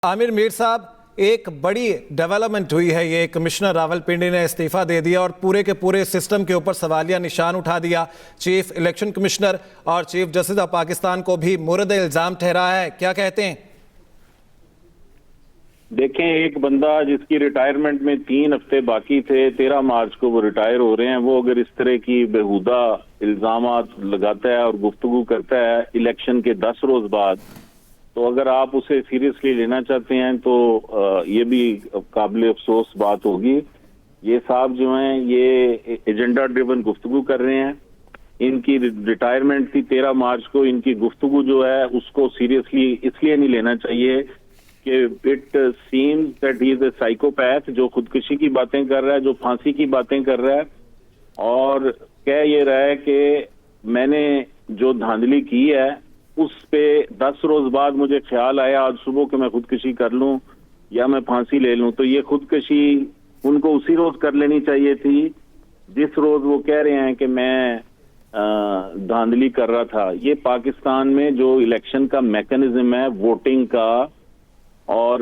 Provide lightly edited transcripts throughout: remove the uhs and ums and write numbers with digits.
आमिर मीर साहब, एक बड़ी डेवलपमेंट हुई है ये, कमिश्नर रावलपिंडी ने इस्तीफा दे दिया और पूरे के पूरे सिस्टम के ऊपर सवालिया निशान उठा दिया। चीफ इलेक्शन कमिश्नर और चीफ जस्टिस ऑफ पाकिस्तान को भी मुर्द इल्जाम ठहराया है, क्या कहते हैं? देखें, एक बंदा जिसकी रिटायरमेंट में 3 हफ्ते बाकी थे, 13 मार्च को वो रिटायर हो रहे हैं, वो अगर इस तरह की बेहुदा इल्जामात लगाता है और गुफ्तगू करता है इलेक्शन के 10 रोज बाद, तो अगर आप उसे सीरियसली लेना चाहते हैं तो ये भी काबिल अफसोस बात होगी। ये साहब जो हैं ये एजेंडा ड्रिवन गुफ्तगू कर रहे हैं। इनकी रिटायरमेंट थी 13 मार्च को, इनकी गुफ्तगू जो है उसको सीरियसली इसलिए नहीं लेना चाहिए कि it seems that he is a psychopath, जो खुदकुशी की बातें कर रहा है, जो फांसी की बातें कर रहा है और कह ये रहा है कि मैंने जो धांधली की है उस पे 10 रोज बाद मुझे ख्याल आया आज सुबह कि मैं खुदकुशी कर लूं या मैं फांसी ले लूं। तो ये खुदकुशी उनको उसी रोज कर लेनी चाहिए थी जिस रोज वो कह रहे हैं कि मैं धांधली कर रहा था। ये पाकिस्तान में जो इलेक्शन का मैकेनिज्म है वोटिंग का और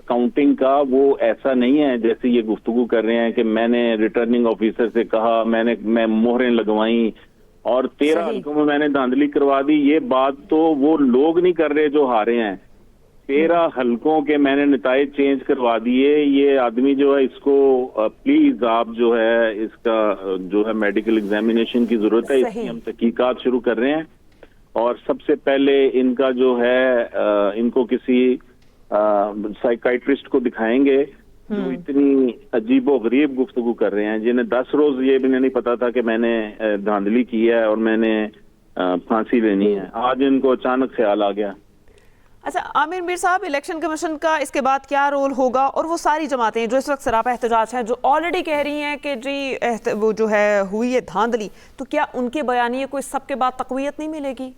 काउंटिंग का, वो ऐसा नहीं है जैसे ये गुफ्तगू कर रहे हैं कि मैंने रिटर्निंग ऑफिसर से कहा, मैं मोहरें लगवाई और 13 हल्कों में मैंने धांधली करवा दी। ये बात तो वो लोग नहीं कर रहे जो हारे हैं। 13 हल्कों के मैंने नताइज चेंज करवा दिए। ये आदमी जो है इसको प्लीज आप जो है इसका जो है मेडिकल एग्जामिनेशन की जरूरत है, इसकी हम तहकीकात शुरू कर रहे हैं और सबसे पहले इनका जो है इनको किसी साइकाइट्रिस्ट को दिखाएंगे जो इतनी अजीबो गरीब गुफ्तगू कर रहे हैं, जिन्हें 10 रोज ये भी नहीं पता था कि मैंने धांधली की है और मैंने फांसी लेनी है। आज इनको अचानक ख्याल आ गया। अच्छा आमिर मीर साहब, इलेक्शन कमीशन का इसके बाद क्या रोल होगा? और वो सारी जमातें जो इस वक्त सरापा एहतजाज हैं, जो ऑलरेडी कह रही हैं कि जी वो जो है हुई है धांधली, तो क्या उनके बयानिए को इस सब के बाद तक़वियत नहीं मिलेगी?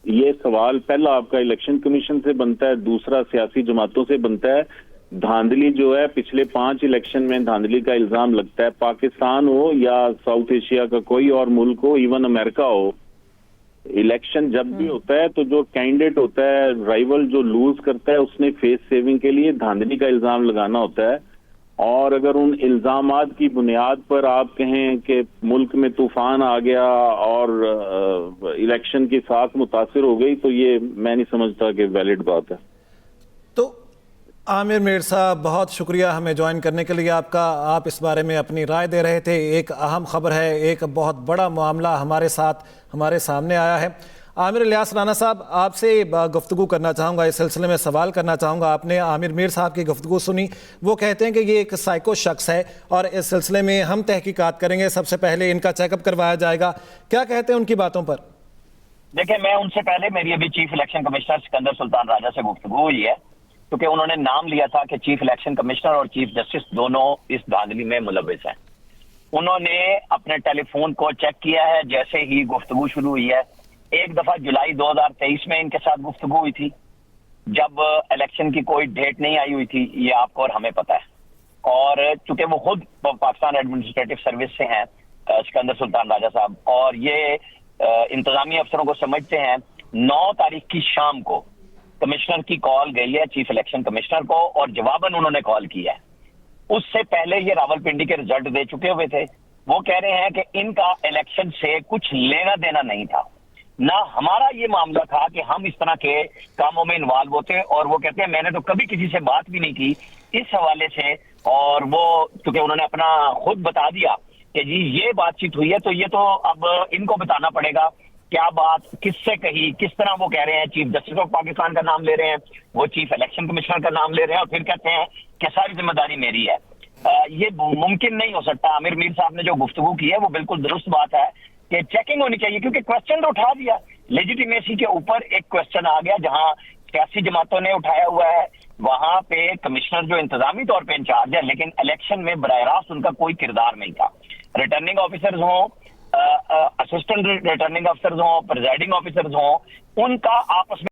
ये सवाल पहला आपका इलेक्शन कमीशन से बनता है, दूसरा सियासी जमातों से बनता है। धांधली जो है पिछले 5 इलेक्शन में धांधली का इल्जाम लगता है। पाकिस्तान हो या साउथ एशिया का कोई और मुल्क हो, इवन अमेरिका हो, इलेक्शन जब भी होता है तो जो कैंडिडेट होता है, राइवल जो लूज करता है, उसने फेस सेविंग के लिए धांधली का इल्जाम लगाना होता है। और अगर उन इल्जामात की बुनियाद पर आप कहें कि मुल्क में तूफान आ गया और इलेक्शन की साख मुतासिर हो गई, तो ये मैं नहीं समझता कि वैलिड बात है। तो आमिर मीर साहब, बहुत शुक्रिया हमें ज्वाइन करने के लिए आपका। आप इस बारे में अपनी राय दे रहे थे। एक अहम खबर है, एक बहुत बड़ा मामला हमारे सामने आया है। आमिर इलियास राना साहब, आपसे गुफ्तगू करना चाहूँगा, इस सिलसिले में सवाल करना चाहूँगा। आपने आमिर मीर साहब की गुफ्तगू सुनी, वो कहते हैं कि ये एक साइको शख्स है और इस सिलसिले में हम तहकीकात करेंगे, सबसे पहले इनका चेकअप करवाया जाएगा। क्या कहते हैं उनकी बातों पर? देखिए, मैं उनसे पहले मेरी अभी chief election commissioner Sikandar Sultan Raja से गुफ्तगू हुई है, क्योंकि उन्होंने नाम लिया था कि चीफ इलेक्शन कमिश्नर और चीफ जस्टिस दोनों इस धांधली में मुलविस हैं। उन्होंने अपने टेलीफोन को चेक किया है जैसे ही गुफ्तगू शुरू हुई है। एक दफा जुलाई 2023 में इनके साथ गुफ्तगू हुई थी, जब इलेक्शन की कोई डेट नहीं आई हुई थी, ये आपको और हमें पता है। और चूंकि वो खुद पाकिस्तान एडमिनिस्ट्रेटिव सर्विस से हैं सिकंदर सुल्तान राजा साहब, और ये इंतजामी अफसरों को समझते हैं, 9 तारीख की शाम को कमिश्नर की कॉल गई है चीफ इलेक्शन कमिश्नर को और जवाबन उन्होंने कॉल किया है। उससे पहले ये रावलपिंडी के रिजल्ट दे चुके हुए थे। वो कह रहे हैं कि इनका इलेक्शन से कुछ लेना देना नहीं था, ना हमारा ये मामला था कि हम इस तरह के कामों में इन्वॉल्व होते हैं। और वो कहते हैं मैंने तो कभी किसी से बात भी नहीं की इस हवाले से। और वो क्योंकि उन्होंने अपना खुद बता दिया कि जी ये बातचीत हुई है, तो ये तो अब इनको बताना पड़ेगा क्या बात किससे कही, किस तरह वो कह रहे हैं चीफ जस्टिस ऑफ पाकिस्तान का नाम ले रहे हैं, वो चीफ इलेक्शन कमिश्नर का नाम ले रहे हैं और फिर कहते हैं कि सारी जिम्मेदारी मेरी है। ये मुमकिन नहीं हो सकता। आमिर मीर साहब ने जो गुफ्तगू की है वो बिल्कुल दुरुस्त बात है कि चेकिंग होनी चाहिए, क्योंकि क्वेश्चन तो उठा दिया, लेजिटिमेसी के ऊपर एक क्वेश्चन आ गया जहां सियासी जमातों ने उठाया हुआ है। वहां पे कमिश्नर जो इंतजामी तौर पे इंचार्ज है, लेकिन इलेक्शन में बराह रास्त उनका कोई किरदार नहीं था। रिटर्निंग ऑफिसर्स हों, असिस्टेंट रिटर्निंग ऑफिसर्स हों, प्रिजाइडिंग ऑफिसर्स हों, उनका आपस में